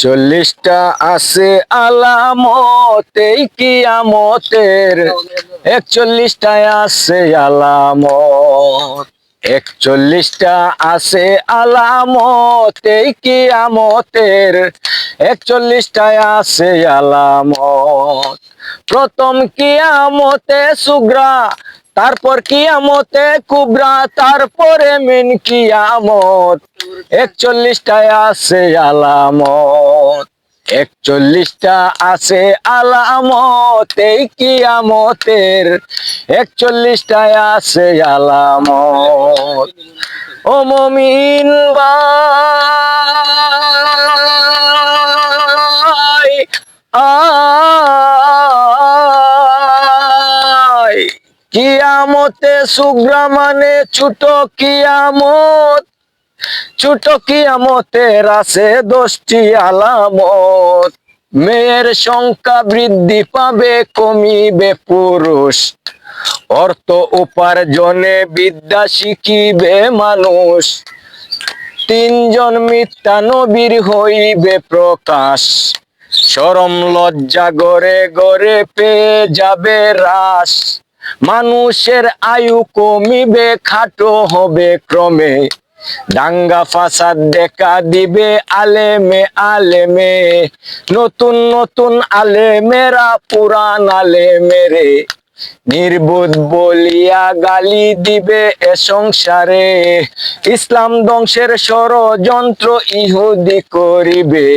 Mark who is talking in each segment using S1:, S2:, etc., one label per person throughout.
S1: 41টা আছে আলামত এই কিয়ামতের, 41টায় আছে আলামত, 41টা আছে আলামত এই কিয়ামতের, 41টায় আছে আলামত। প্রথম কিয়ামতে সুগরা, তারপর কিয়ামতে কুবরা, তারপরে মেন কিয়ামত, 41টায় আছে আলামত, 41টা আছে আলামত এই কিয়ামতের, 41টায় আছে আলামত। ও মুমিন ভাই আয়, কিয়ামতে সুগরা মানে ছোট কিয়ামত, ছোট কিয়ামতের আছে 10টি আলামত। মেয়ের সংখ্যা বৃদ্ধি পাবে, কমিবে পুরুষ, অর্থ উপার্জনে বিদ্যা শিখিবে মানুষ, 3 জন মিথ্যা নবীর হইবে প্রকাশ, শরম লজ্জা গড়ে গড়ে পেয়ে যাবে হ্রাস, মানুষের আয়ু কমিবে, খাটো হবে ক্রমে, দাঙ্গা ফাসাদ দেখা দিবে আলেমে আলেমে, নতুন নতুন আলেমেরা পুরান আলেমেরে নির্বোধ বলিয়া গালি দিবে এ সংসারে, ইসলাম ধ্বংসের ষড়যন্ত্র ইহুদি করিবে,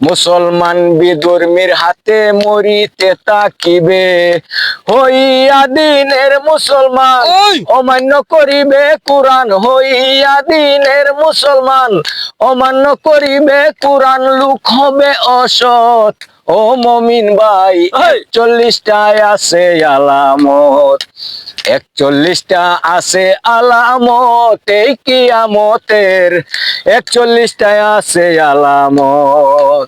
S1: মুসলমান বিধর্মীর হাতে মরিতে তাকিবে, হইয়া দিনের মুসলমান অমান্য করিবে কোরআন, হইয়া দিনের মুসলমান অমান্য করিবে কোরআন, লোক হবে অসৎ। ও মুমিন ভাই 41টায় আছে আলামত, 41টা আছে আলামত এই কিয়ামতের, 41টায় আছে আলামত।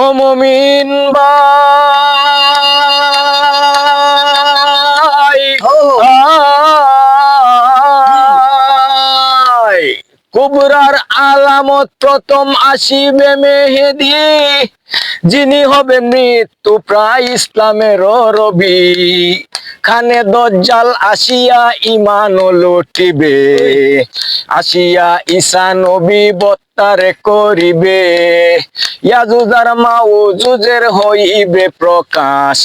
S1: ও মুমিন ভাই কুবরার আলামত, প্রথম আসিবে মেহেদী, যিনি হবে মৃত্যু প্রায় ইসলামের রবি, খানে দজ্জাল আসিয়া ইমান লুটিবে, আসিয়া ঈসা নবী বত্তারে করিবে, ইয়াজুজ আর মাউজুজের হইবে প্রকাশ,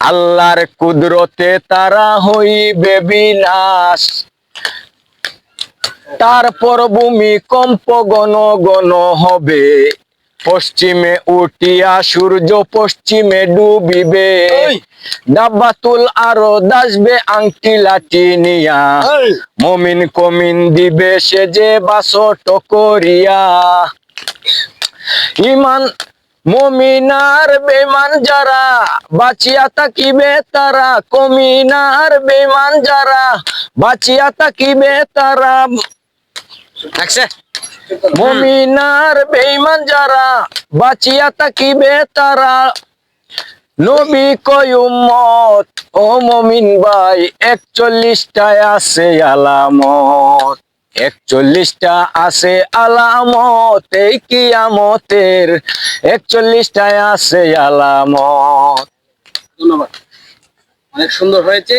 S1: আল্লাহর কুদরতে তারা হইবে বিনাশ, তারপর ভূমিকম্প ঘন ঘন হবে, পশ্চিমে উঠিয়া সূর্য পশ্চিমে ডুবিবে, দাব্বাতুল আরো আসবে আংটি লাঠি নিয়া, মুমিন কমিন দিবে সে যে বাসট করিয়া, ইমান মুমিনার বেমান যারা বাঁচিয়া থাকিবে তারা, কমিনার বেমান যারা বাঁচিয়া থাকিবে তারা, মুমিনার বেঈমান যারা বাঁচিয়া থাকিবে তারা, নবী কয় উম্মত ও মুমিন ভাই 41টায় আছে আলামত, 41টা আছে আলামত এই কিয়ামতের, 41টায় আছে আলামত।
S2: ধন্যবাদ, অনেক সুন্দর হয়েছে।